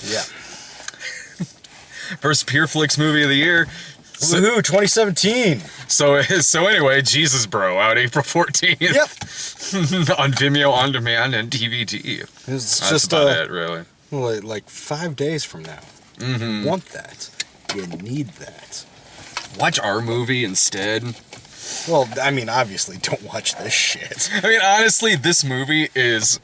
Yeah. First Pure Flix movie of the year. Woohoo, 2017. So anyway, Jesus Bro, out April 14th. Yep. On Vimeo On Demand and DVD. It's That's just about it, really. like 5 days from now. You want that. You need that. Watch our movie instead. Well, I mean, obviously, don't watch this shit. I mean, honestly, this movie is...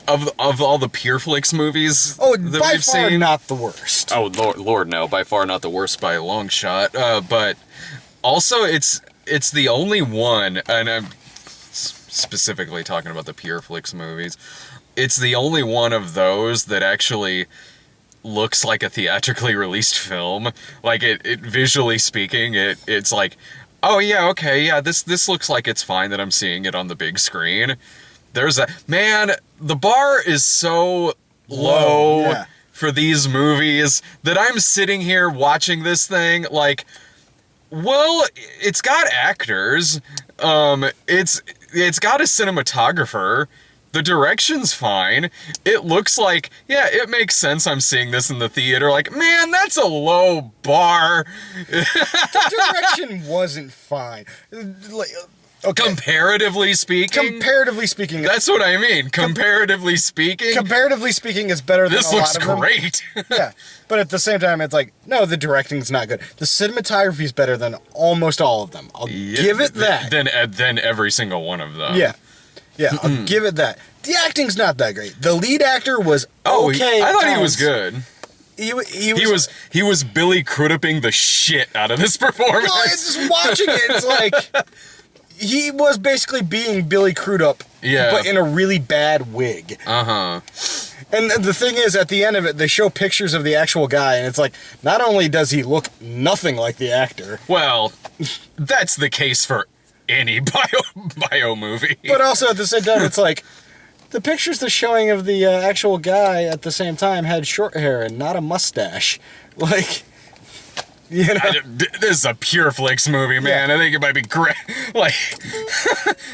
Of all the Pure Flix movies that by we've far seen... not the worst. Oh, Lord, no. By far not the worst by a long shot. But also, it's the only one, and I'm specifically talking about the Pure Flix movies, it's the only one of those that actually looks like a theatrically released film. Like, it visually speaking, it's like, oh, yeah, okay, yeah, this looks like it's fine that I'm seeing it on the big screen. There's a... Man, the bar is so low yeah. for these movies that I'm sitting here watching this thing like, well, it's got actors. It's got a cinematographer. The direction's fine. It looks like, yeah, it makes sense I'm seeing this in the theater. Like, man, that's a low bar. The direction wasn't fine. Like... Okay. Comparatively speaking, that's what I mean. Comparatively speaking, is better than this a lot looks of them. great. Yeah, but at the same time, it's like, no, the directing's not good. The cinematography is better than almost all of them. I'll give it that. Than every single one of them. Yeah, I'll give it that. The acting's not that great. The lead actor was okay. I thought he was good. He was Billy Cruduping the shit out of this performance. Well, it's just watching it, it's like... He was basically being Billy Crudup, but in a really bad wig. Uh-huh. And the thing is, at the end of it, they show pictures of the actual guy, and it's like, not only does he look nothing like the actor... Well, that's the case for any bio movie. But also, at the same time, it's like, the pictures they're showing of the actual guy at the same time had short hair and not a mustache. Like... You know? This is a Pure Flix movie, man. I think it might be great. Like,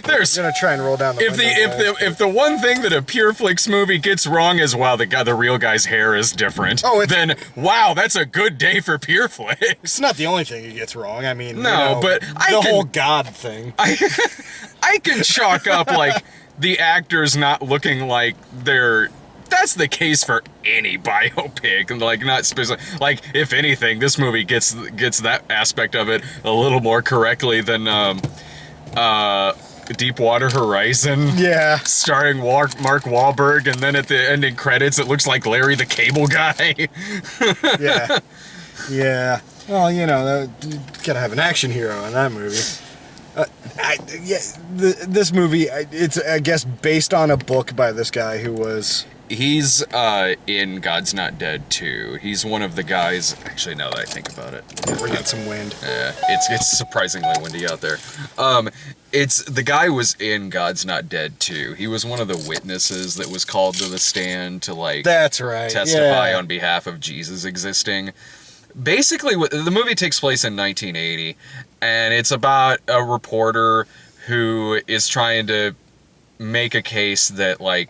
there's... I'm gonna try and roll down the If the one thing that a Pure Flix movie gets wrong is, wow, the real guy's hair is different, then, wow, that's a good day for Pure Flix. It's not the only thing he gets wrong. I mean, no, but the whole God thing. I can chalk up, like, the actors not looking like they're... That's the case for any biopic, like, not specific. Like, if anything, this movie gets that aspect of it a little more correctly than Deepwater Horizon. Yeah. Starring Mark Wahlberg, and then at the ending credits, it looks like Larry the Cable Guy. Yeah. Yeah. Well, you know, gotta have an action hero in that movie. This movie, it's, I guess, based on a book by this guy who was... He's in God's Not Dead 2. He's one of the guys... Actually, now that I think about it... Bring in some wind. Yeah, it's surprisingly windy out there. The guy was in God's Not Dead 2. He was one of the witnesses that was called to the stand to, like... That's right, testify on behalf of Jesus existing. Basically, the movie takes place in 1980, and it's about a reporter who is trying to make a case that, like,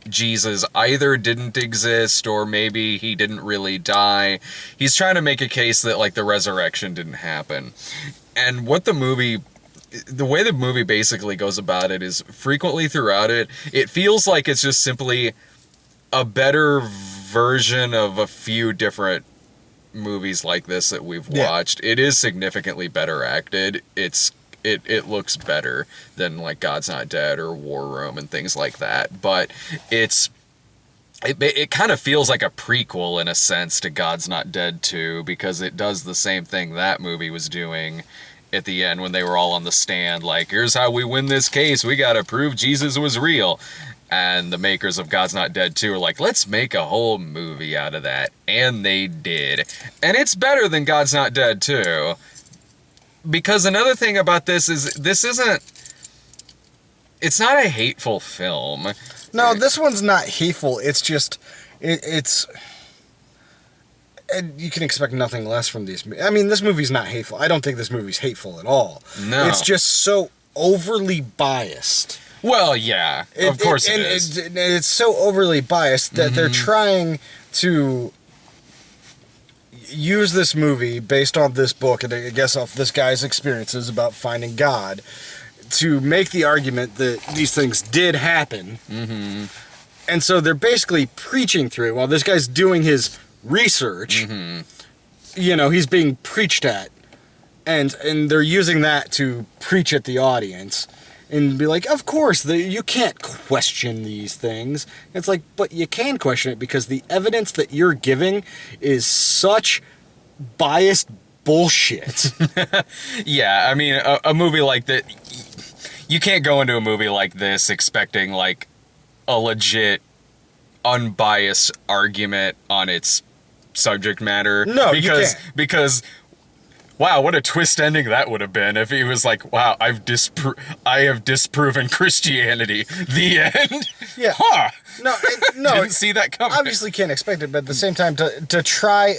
Jesus either didn't exist or maybe he didn't really die. He's trying to make a case that, like, the resurrection didn't happen. And the way the movie basically goes about it is frequently throughout it, it feels like it's just simply a better version of a few different movies like this that we've watched. It is significantly better acted. It looks better than, like, God's Not Dead or War Room and things like that, but it kind of feels like a prequel in a sense to God's Not Dead 2, because it does the same thing that movie was doing at the end when they were all on the stand, like, here's how we win this case, we gotta prove Jesus was real. And the makers of God's Not Dead 2 are like, let's make a whole movie out of that. And they did. And it's better than God's Not Dead 2. Because another thing about this is, it's not a hateful film. No, this one's not hateful. It's just, it's, and you can expect nothing less from these. I mean, this movie's not hateful. I don't think this movie's hateful at all. No. It's just so overly biased. Well, yeah, of course it is. It's so overly biased that they're trying to use this movie based on this book and I guess off this guy's experiences about finding God to make the argument that these things did happen. Mm-hmm. And so they're basically preaching through it while this guy's doing his research. Mm-hmm. You know, he's being preached at. And they're using that to preach at the audience and be like, of course, you can't question these things. It's like, but you can question it because the evidence that you're giving is such biased bullshit. Yeah, I mean, a movie like that, you can't go into a movie like this expecting, like, a legit, unbiased argument on its subject matter. No, you can't. Because wow, what a twist ending that would have been if he was like, wow, I have disproven Christianity. The end. Yeah. Huh. No. Didn't see that coming. Obviously can't expect it, but at the same time, to try,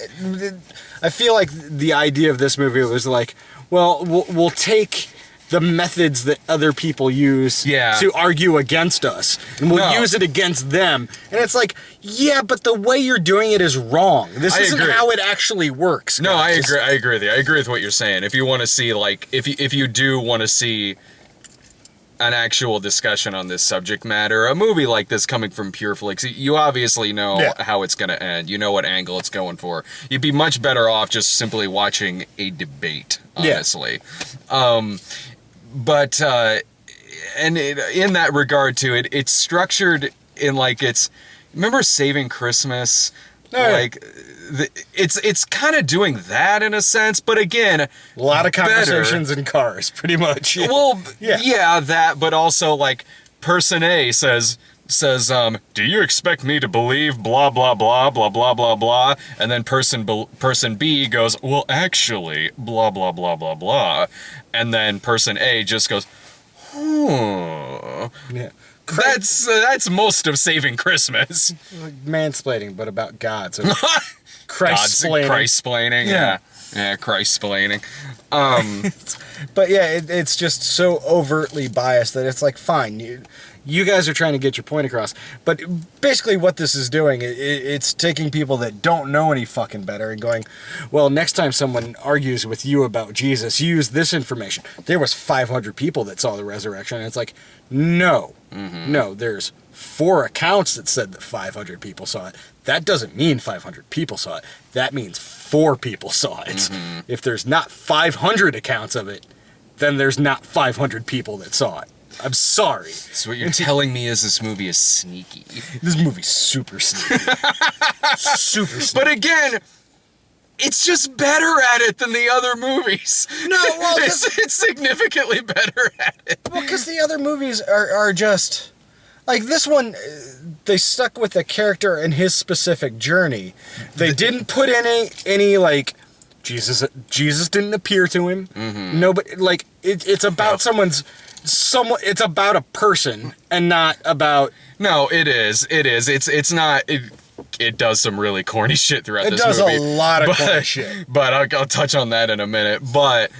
I feel like the idea of this movie was like, well, we'll take the methods that other people use to argue against us, and we'll use it against them. And it's like, yeah, but the way you're doing it is wrong. This isn't how it actually works. No, I agree. I agree with you. I agree with what you're saying. If you want to see, like, if you do want to see an actual discussion on this subject matter, a movie like this coming from Pure Flix, you obviously know how it's going to end. You know what angle it's going for. You'd be much better off just simply watching a debate, honestly. But in that regard to it, it's structured in like remember Saving Christmas? Like it's kind of doing that in a sense, but again, a lot of conversations in cars, pretty much. Well, yeah, that, but also like person A says, do you expect me to believe blah, blah, blah, blah, blah, blah, blah? And then person B goes, well, actually, blah, blah, blah, blah, blah. And then person A just goes, Yeah. That's most of Saving Christmas. Like mansplaining, but about God. So Christ-splaining. Yeah, Christ-splaining. But yeah, it's just so overtly biased that it's like, fine, you guys are trying to get your point across. But basically what this is doing, it's taking people that don't know any fucking better and going, well, next time someone argues with you about Jesus, use this information. There was 500 people that saw the resurrection. And it's like, no, there's 4 accounts that said that 500 people saw it. That doesn't mean 500 people saw it. That means 4 people saw it. If there's not 500 accounts of it, then there's not 500 people that saw it. I'm sorry. So what you're telling me is this movie is sneaky. This movie's super sneaky. Super sneaky. But again, it's just better at it than the other movies. No, well, it's significantly better at it. Well, because the other movies are just... Like, this one, they stuck with the character and his specific journey. They didn't put any like, Jesus didn't appear to him. No, but, like, it's about it's about a person and not about... No, it is. It's not... It does some really corny shit throughout this movie. It does a lot of corny shit. But I'll touch on that in a minute. But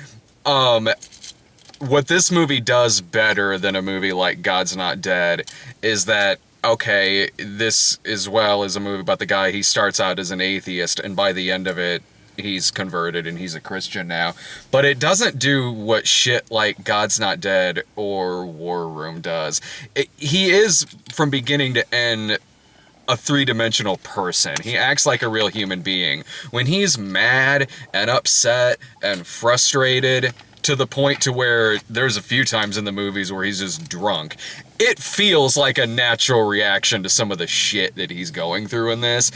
what this movie does better than a movie like God's Not Dead is that, okay, this as well is a movie about the guy, he starts out as an atheist, and by the end of it, he's converted and he's a Christian now. But it doesn't do what shit like God's Not Dead or War Room does. He is, from beginning to end, a 3-dimensional person. He acts like a real human being. When he's mad and upset and frustrated, to the point to where there's a few times in the movies where he's just drunk, it feels like a natural reaction to some of the shit that he's going through in this.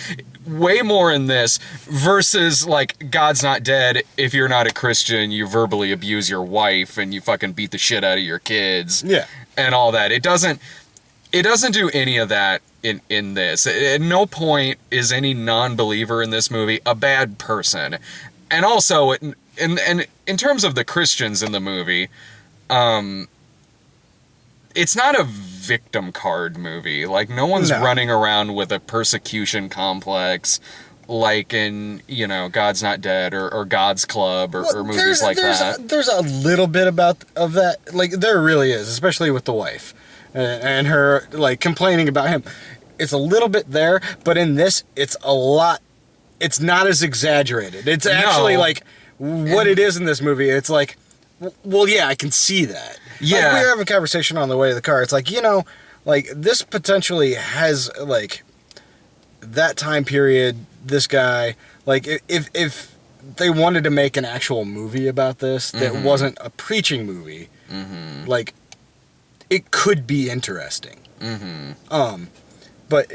Way more in this versus like God's Not Dead. If you're not a Christian, you verbally abuse your wife and you fucking beat the shit out of your kids. Yeah. And all that. It doesn't do any of that in this. At no point is any non-believer in this movie a bad person. And also, and in terms of the Christians in the movie, it's not a victim card movie. Like, no one's running around with a persecution complex like in, God's Not Dead or God's Club or movies like that. There's a little bit of that. Like, there really is, especially with the wife and her, like, complaining about him. it's a little bit there, but in this, it's a lot. It's not as exaggerated. It's actually like what it is in this movie. It's like, well, yeah, I can see that. Yeah. Like, we were having a conversation on the way to the car. It's like, like this potentially has like that time period. This guy, like, if they wanted to make an actual movie about this that wasn't a preaching movie, like, it could be interesting. But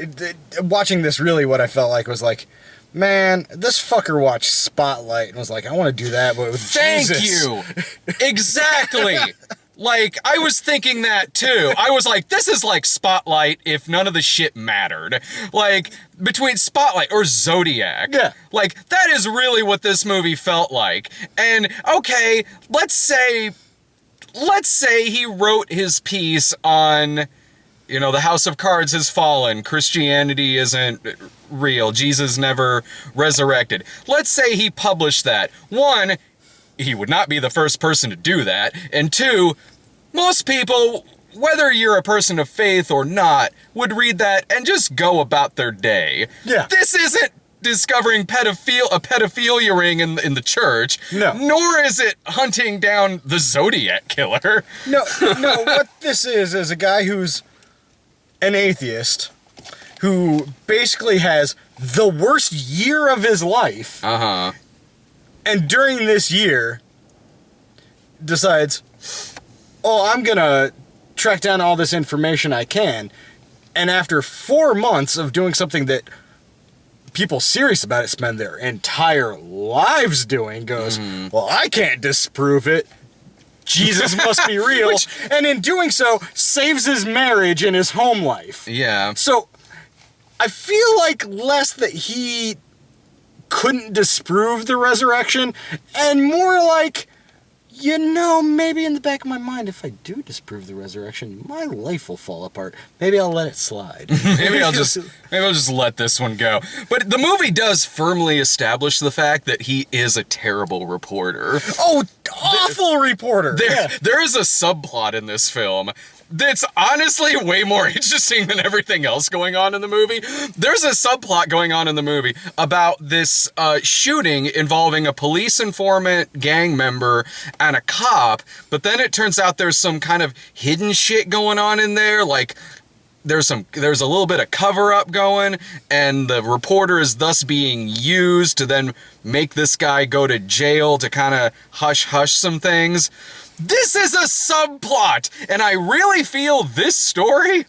watching this, really, what I felt like was like, man, this fucker watched Spotlight and was like, I want to do that, but with Jesus. Thank you. Exactly. Like, I was thinking that too. I was like, this is like Spotlight if none of the shit mattered. Like, between Spotlight or Zodiac. Yeah. Like, that is really what this movie felt like. And, okay, let's say he wrote his piece on, the House of Cards has fallen. Christianity isn't real. Jesus never resurrected. Let's say he published that. One, he would not be the first person to do that. And two, most people, whether you're a person of faith or not, would read that and just go about their day. Yeah. This isn't discovering a pedophilia ring in the church. No. Nor is it hunting down the Zodiac killer. No, what this is a guy who's an atheist who basically has the worst year of his life. And during this year decides, I'm gonna track down all this information I can. And after 4 months of doing something that people serious about it spend their entire lives doing, goes, well, I can't disprove it. Jesus must be real. And in doing so, saves his marriage and his home life. Yeah. So, I feel like less that he couldn't disprove the resurrection, and more like, maybe in the back of my mind, if I do disprove the resurrection, my life will fall apart. Maybe I'll let it slide. Maybe I'll just let this one go. But the movie does firmly establish the fact that he is a terrible reporter. Oh, awful reporter! There is a subplot in this film that's honestly way more interesting than everything else going on in the movie. There's a subplot going on in the movie about this shooting involving a police informant, gang member, and a cop, but then it turns out there's some kind of hidden shit going on in there, like there's a little bit of cover-up going, and the reporter is thus being used to then make this guy go to jail to kind of hush some things. This is a subplot, and I really feel this story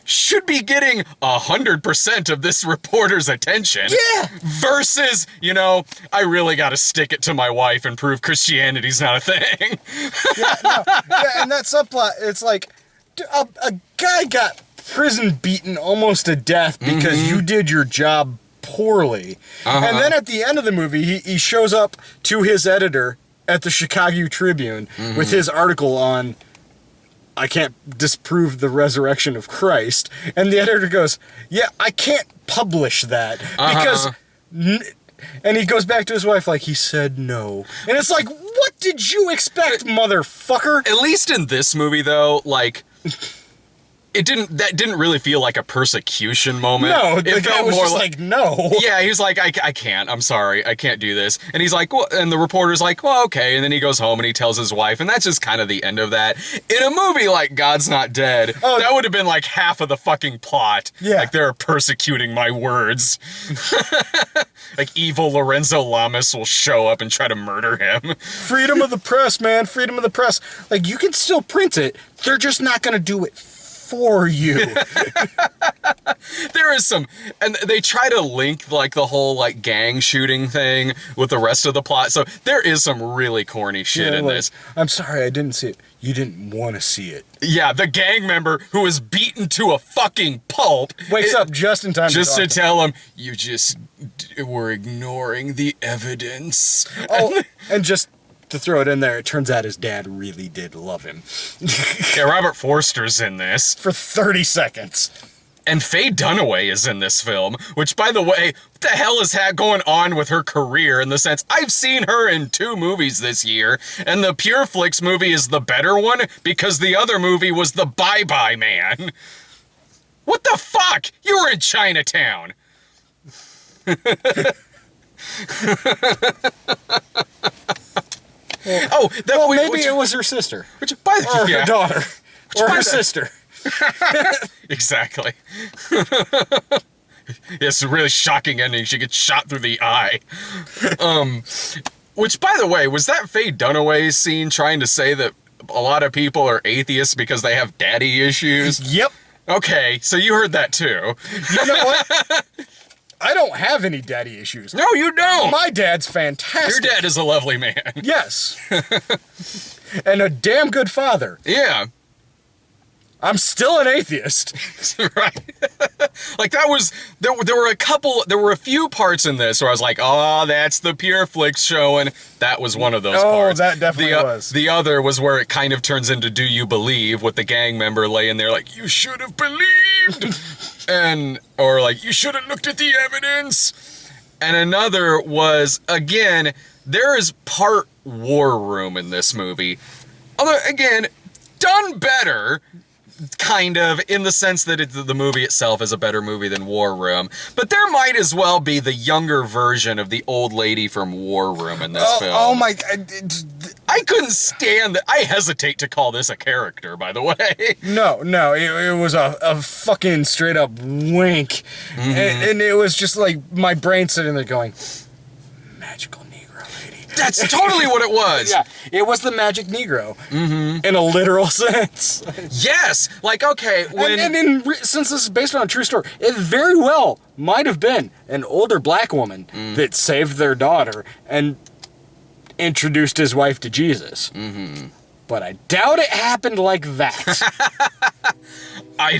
should be getting 100% of this reporter's attention. Yeah! Versus, I really gotta stick it to my wife and prove Christianity's not a thing. Yeah, and that subplot, it's like, a guy got prison beaten almost to death because you did your job poorly. And then at the end of the movie, he shows up to his editor at the Chicago Tribune with his article on, I can't disprove the resurrection of Christ. And the editor goes, yeah, I can't publish that because... And he goes back to his wife like, he said no. And it's like, what did you expect, motherfucker? At least in this movie, though, like... That didn't really feel like a persecution moment. No, it felt more like no. Yeah, he was like, I can't. I'm sorry. I can't do this. And he's like, well, and the reporter's like, well, okay. And then he goes home and he tells his wife, and that's just kind of the end of that. In a movie like God's Not Dead, that would have been like half of the fucking plot. Yeah. Like, they're persecuting my words. Like, evil Lorenzo Lamas will show up and try to murder him. Freedom of the press, man. Freedom of the press. Like, you can still print it. They're just not going to do it for you. There is some, and they try to link like the whole like gang shooting thing with the rest of the plot. So there is some really corny shit in this. I'm sorry, I didn't see it. You didn't want to see it. Yeah, the gang member who was beaten to a fucking pulp wakes up just in time to tell him, you just were ignoring the evidence. Oh, and just to throw it in there, it turns out his dad really did love him. Yeah, Robert Forster's in this. For 30 seconds. And Faye Dunaway is in this film, which, by the way, what the hell is going on with her career in the sense, I've seen her in 2 movies this year, and the Pure Flix movie is the better one because the other movie was the Bye Bye Man. What the fuck? You were in Chinatown. Oh, that Well, maybe it was her sister. Which, by the Or her daughter. Or her by the- sister. Exactly. It's a really shocking ending. She gets shot through the eye. Which, by the way, was that Faye Dunaway scene trying to say that a lot of people are atheists because they have daddy issues? Yep. Okay, so you heard that too. You know what? I don't have any daddy issues. No, you don't. My dad's fantastic. Your dad is a lovely man. Yes. And a damn good father. Yeah. I'm still an atheist. Right. Like that was there were a few parts in this where I was like, oh, that's the Pure Flix showing. That was one of those parts. That definitely was. The other was where it kind of turns into Do You Believe, with the gang member laying there like, you should have believed. Or like, you should have looked at the evidence. And another was, again, there is part war room in this movie. Although, again, done better, kind of, in the sense that the movie itself is a better movie than War Room. But there might as well be the younger version of the old lady from War Room in this film. Oh my God. I couldn't stand that. I hesitate to call this a character, by the way. No, it was a fucking straight up wink. Mm-hmm. And it was just like my brain sitting there going, magical Negro lady. That's totally what it was. Yeah, it was the magic Negro. Mm-hmm. In a literal sense. Yes. Like, okay, when... Since this is based on a true story, it very well might have been an older black woman that saved their daughter and introduced his wife to Jesus. Mm-hmm. But I doubt it happened like that. I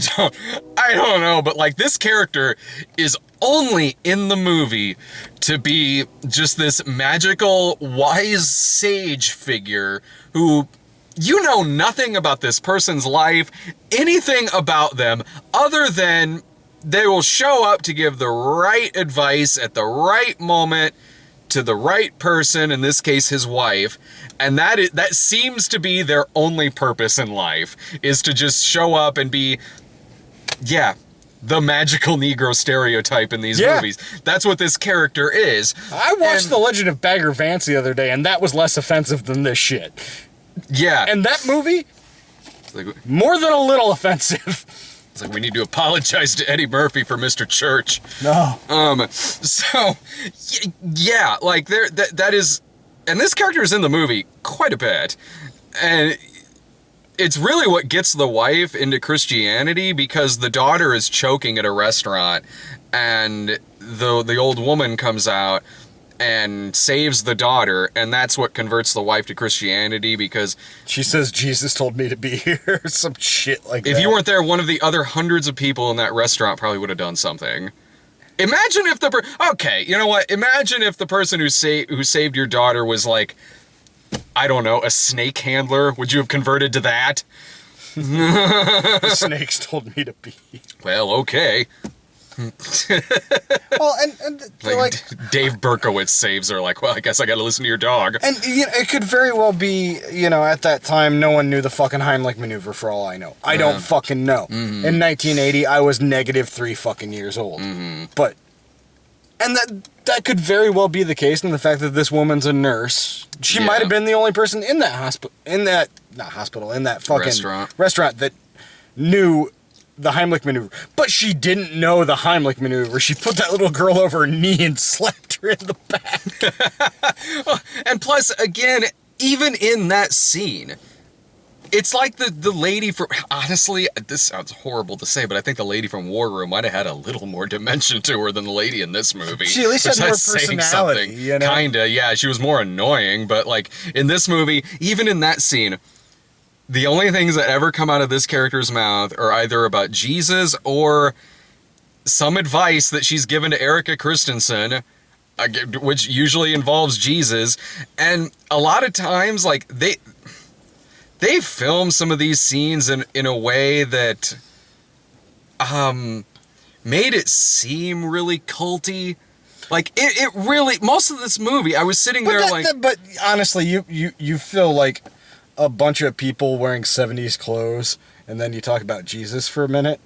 don't know, but like this character is only in the movie to be just this magical, wise sage figure who, you know nothing about this person's life, anything about them, other than they will show up to give the right advice at the right moment to the right person, in this case his wife, and that seems to be their only purpose in life, is to just show up and be, the magical Negro stereotype in these movies. That's what this character is. I watched The Legend of Bagger Vance the other day, and that was less offensive than this shit. Yeah. And that movie, like, more than a little offensive. It's like, we need to apologize to Eddie Murphy for Mr. Church. No. So, yeah, like, that is... And this character is in the movie quite a bit. And it's really what gets the wife into Christianity, because the daughter is choking at a restaurant, and the old woman comes out and saves the daughter, and that's what converts the wife to Christianity, because... She says, Jesus told me to be here, some shit like that. If you weren't there, one of the other hundreds of people in that restaurant probably would have done something. Imagine if okay, you know what? Imagine if the person who saved your daughter was like, I don't know, a snake handler. Would you have converted to that? The snakes told me to be. Well, okay. Well, and like Dave Berkowitz saves her, like, well, I guess I gotta listen to your dog. And it could very well be, at that time, no one knew the fucking Heimlich maneuver, for all I know. I don't fucking know. Mm-hmm. In 1980, I was -3 fucking years old. Mm-hmm. But, and that could very well be the case, in the fact that this woman's a nurse. She might have been the only person in that in that fucking restaurant that knew the Heimlich maneuver. But she didn't know the Heimlich maneuver. She put that little girl over her knee and slapped her in the back. And plus, again, even in that scene, it's like the lady from... Honestly, this sounds horrible to say, but I think the lady from War Room might have had a little more dimension to her than the lady in this movie. She at least had more personality, Kinda, yeah. She was more annoying, but like, in this movie, even in that scene... The only things that ever come out of this character's mouth are either about Jesus or some advice that she's given to Erika Christensen, which usually involves Jesus. And a lot of times, like, they film some of these scenes in a way that made it seem really culty. Like, it really... Most of this movie, I was sitting there But honestly, you feel like a bunch of people wearing 70s clothes, and then you talk about Jesus for a minute?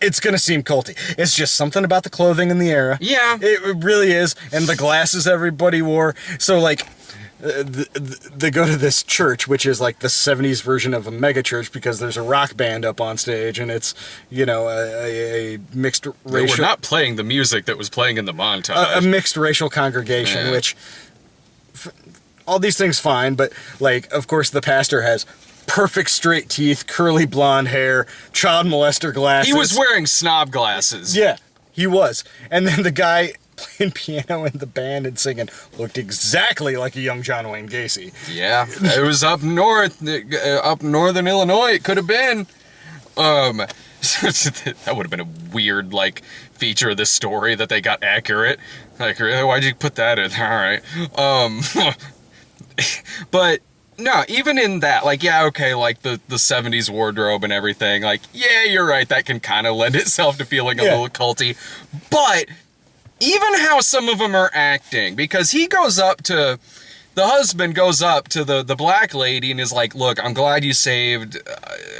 it's going to seem culty. It's just something about the clothing in the era. Yeah. It really is. And the glasses everybody wore. So, like, they go to this church, which is like the 70s version of a mega church, because there's a rock band up on stage, and it's, you know, a mixed racial... We're not playing the music that was playing in the montage. A mixed racial congregation, which... all these things fine, but, like, of course the pastor has perfect straight teeth, curly blonde hair, child molester glasses. He was wearing snob glasses. Yeah, he was. And then the guy playing piano in the band and singing looked exactly like a young John Wayne Gacy. Yeah, it was up north, up northern Illinois. It could have been. That would have been a weird, like, feature of this story that they got accurate. Like, why'd you put that in? All right. But no, even in that, like, yeah, okay, like the 70s wardrobe and everything, like, yeah, you're right, that can kind of lend itself to feeling a little culty. But even how some of them are acting, because the husband goes up to the black lady and is like, look, I'm glad you saved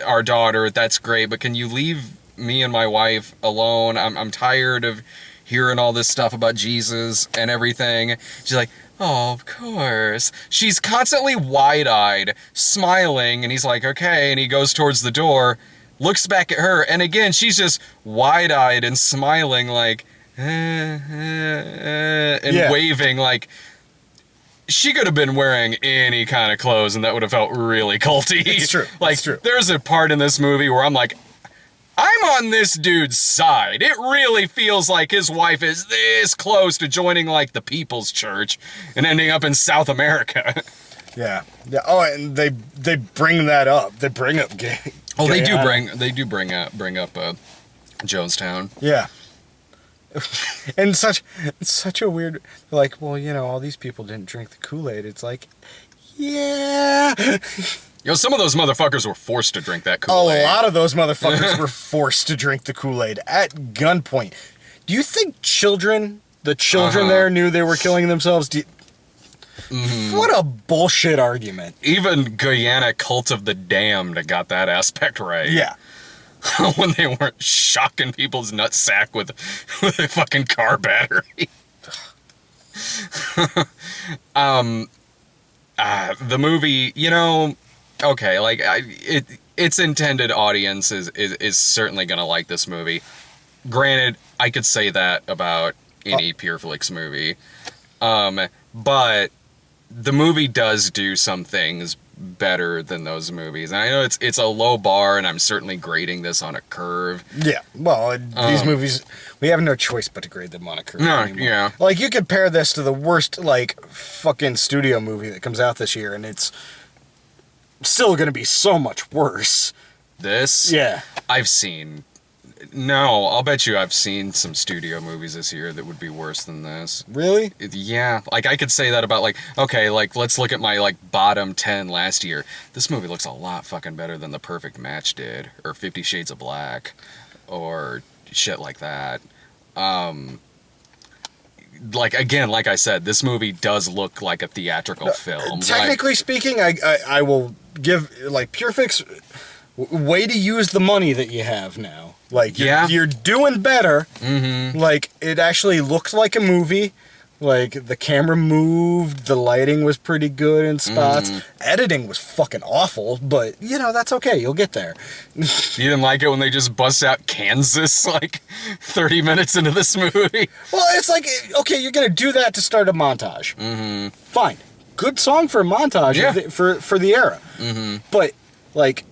our daughter, that's great, but can you leave me and my wife alone? I'm tired of hearing all this stuff about Jesus and everything. She's like, oh, of course. She's constantly wide-eyed, smiling, and he's like, okay, and he goes towards the door, looks back at her, and again, she's just wide-eyed and smiling, like, and waving, like, she could have been wearing any kind of clothes, and that would have felt really culty. It's true. Like, it's true. There's a part in this movie where I'm like, I'm on this dude's side. It really feels like his wife is this close to joining, like, the People's Church and ending up in South America. Yeah. Oh, and they bring that up. They bring up gay. Oh, gay they do bring up Jonestown. Yeah. And such a weird, like, well, you know, all these people didn't drink the Kool-Aid. It's like, yeah. You know, some of those motherfuckers were forced to drink that Kool-Aid. A lot of those motherfuckers were forced to drink the Kool-Aid at gunpoint. Do you think the children there knew they were killing themselves? What a bullshit argument. Even Guyana Cult of the Damned got that aspect right. Yeah. When they weren't shocking people's nutsack with a fucking car battery. The movie, you know... Okay, like, its intended audience is certainly gonna like this movie. Granted, I could say that about any Pure Flix movie. But the movie does do some things better than those movies. And I know it's a low bar, and I'm certainly grading this on a curve. Yeah, well, these movies, we have no choice but to grade them on a curve anymore. Yeah. Like, you compare this to the worst, like, fucking studio movie that comes out this year, and it's still gonna be so much worse. This? Yeah. I'll bet you I've seen some studio movies this year that would be worse than this. Really? Yeah. Like, I could say that about, like, okay, like, let's look at my, like, bottom 10 last year. This movie looks a lot fucking better than The Perfect Match did, or 50 Shades of Black, or shit like that. Like, again, like I said, this movie does look like a theatrical film. Technically speaking, I will give, like, Pure Flix, way to use the money that you have now. Like, you're doing better. Mm-hmm. Like, it actually looked like a movie. Like, the camera moved, the lighting was pretty good in spots. Editing was fucking awful, but, you know, that's okay. You'll get there. You didn't like it when they just bust out Kansas, like, 30 minutes into this movie? Well, it's like, okay, you're going to do that to start a montage. Mm-hmm. Fine. Good song for a montage for the era. Mm-hmm. But, like,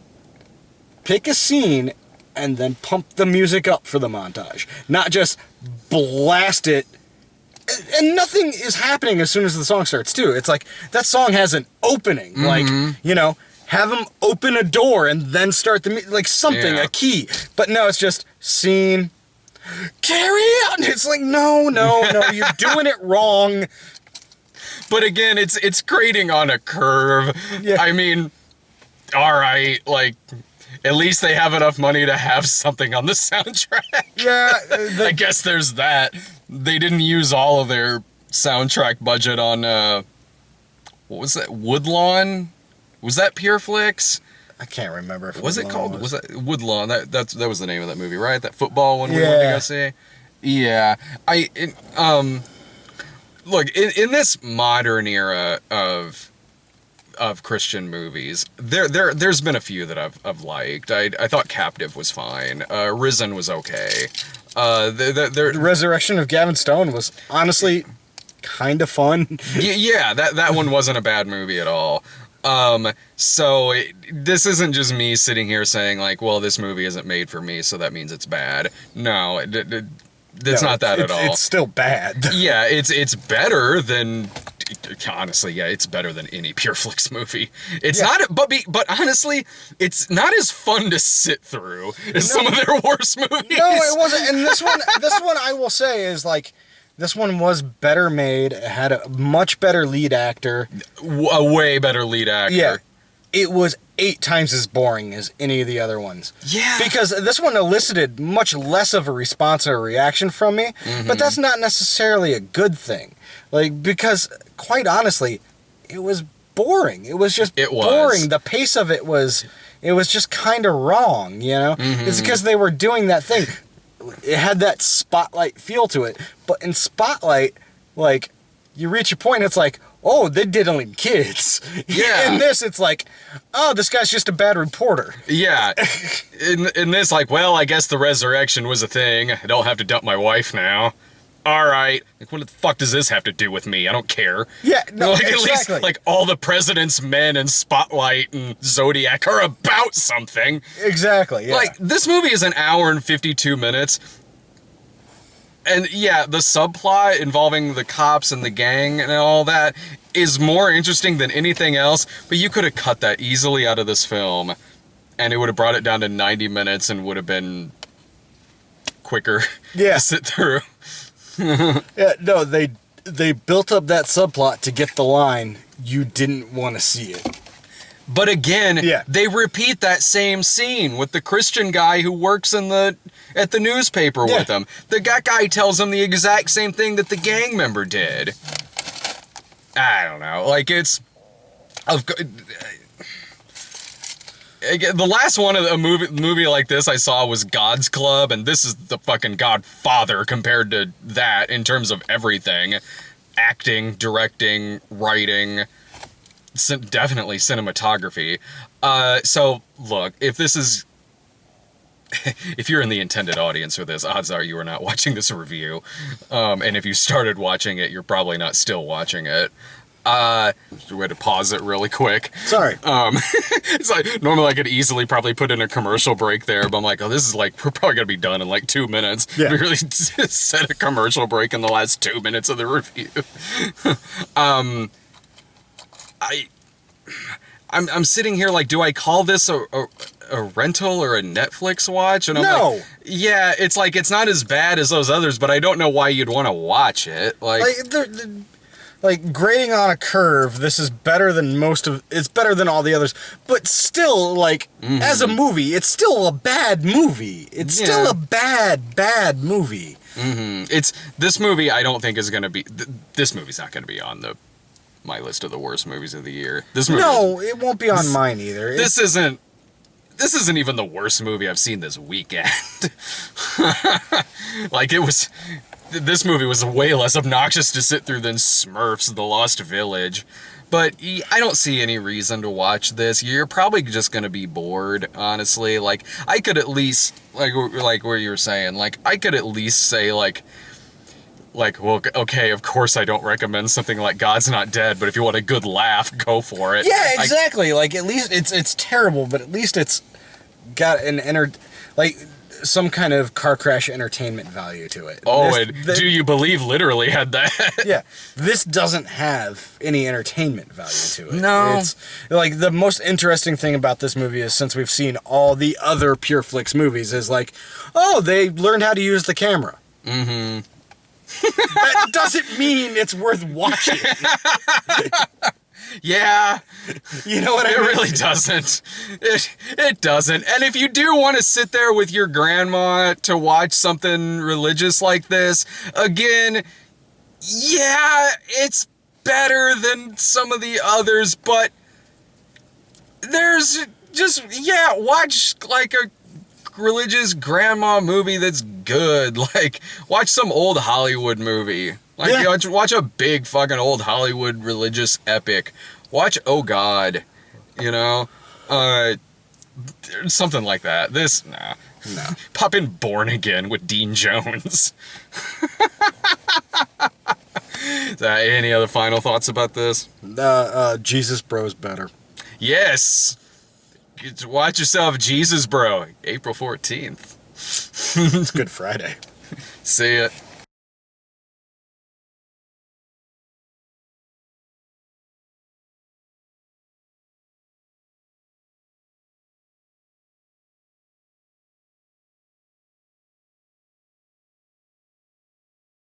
pick a scene and then pump the music up for the montage. Not just blast it. And nothing is happening as soon as the song starts, too. It's like, that song has an opening. Mm-hmm. Like, you know, have them open a door and then start like, something, a key. But no, it's just scene, carry on. It's like, no, you're doing it wrong. But again, it's grading on a curve. Yeah. I mean, all right, like, at least they have enough money to have something on the soundtrack. Yeah. I guess there's that. They didn't use all of their soundtrack budget on, what was that, Woodlawn? Was that Pure Flix? I can't remember if Was it Woodlawn called? Was that Woodlawn? That was the name of that movie, right? That football one we went to Yeah. go see. Yeah, look in this modern era of Christian movies, there's been a few that I've liked. I thought Captive was fine. Risen was okay. The Resurrection of Gavin Stone was honestly kind of fun. Yeah, that one wasn't a bad movie at all. So this isn't just me sitting here saying like, well, this movie isn't made for me, so that means it's bad. No, it's not that at all. It's still bad. Yeah, it's better than, honestly, yeah, it's better than any PureFlix movie. It's not, but honestly, it's not as fun to sit through as some of their worst movies. No, it wasn't. And this one I will say is like, this one was better made. It had a much better lead actor. A way better lead actor. Yeah. It was 8 times as boring as any of the other ones. Yeah. Because this one elicited much less of a response or a reaction from me, but that's not necessarily a good thing. Like, because, quite honestly, it was boring. It was just boring. The pace of it was just kind of wrong, you know? It's because they were doing that thing. It had that Spotlight feel to it. But in Spotlight, like, you reach a point, it's like, oh, they diddling kids. Yeah. In this, it's like, oh, this guy's just a bad reporter. Yeah. In this, like, well, I guess the resurrection was a thing. I don't have to dump my wife now. All right. Like, what the fuck does this have to do with me? I don't care. Yeah, no, like, exactly. At least, like, all the President's Men and Spotlight and Zodiac are about something. Exactly, yeah. Like, this movie is an hour and 52 minutes. And yeah, the subplot involving the cops and the gang and all that is more interesting than anything else, but you could have cut that easily out of this film, and it would have brought it down to 90 minutes and would have been quicker to sit through. Yeah, no, they built up that subplot to get the line, you didn't want to see it. But again, they repeat that same scene with the Christian guy who works at the newspaper with him. The guy tells him the exact same thing that the gang member did. I don't know. Like, it's... The last one of a movie like this I saw was God's Club, and this is the fucking Godfather compared to that in terms of everything. Acting, directing, writing... definitely cinematography. So look, if you're in the intended audience for this, odds are you are not watching this review. And if you started watching it, you're probably not still watching it. We had to pause it really quick. Sorry. It's like, normally I could easily probably put in a commercial break there, but I'm like, oh, this is like, we're probably gonna be done in like 2 minutes. Yeah. We really set a commercial break in the last 2 minutes of the review. I'm sitting here like, do I call this a rental or a Netflix watch? And I'm like, yeah, it's like, it's not as bad as those others, but I don't know why you'd want to watch it. Like grading on a curve, this is better than it's better than all the others, but still, like, as a movie, it's still a bad movie. It's still a bad movie. This movie I don't think is going to be, this movie's not going to be on my list of the worst movies of the year. No, it won't be on mine either. This isn't even the worst movie I've seen this weekend. Like, this movie was way less obnoxious to sit through than Smurfs: The Lost Village. But I don't see any reason to watch this. You're probably just going to be bored, honestly. Like, I could at least, like where you were saying, like, I could at least say, like, well, okay, of course I don't recommend something like God's Not Dead, but if you want a good laugh, go for it. Yeah, exactly. Like, at least it's terrible, but at least it's got some kind of car crash entertainment value to it. Oh, Do You Believe literally had that. Yeah, this doesn't have any entertainment value to it. No. It's like, the most interesting thing about this movie is, since we've seen all the other PureFlix movies, is like, oh, they learned how to use the camera. That doesn't mean it's worth watching. Yeah. You know what I mean? It really doesn't. It doesn't. And if you do want to sit there with your grandma to watch something religious like this, again, yeah, it's better than some of the others, but there's watch like a religious grandma movie that's good. Like, watch some old Hollywood movie. Like, Yeah. watch a big fucking old Hollywood religious epic. Watch Oh God, you know? Something like that. Nah. No. Pop in Born Again with Dean Jones. Any other final thoughts about this? Jesus Bro's better. Yes! Watch yourself, Jesus Bro. April 14th. It's Good Friday. See ya.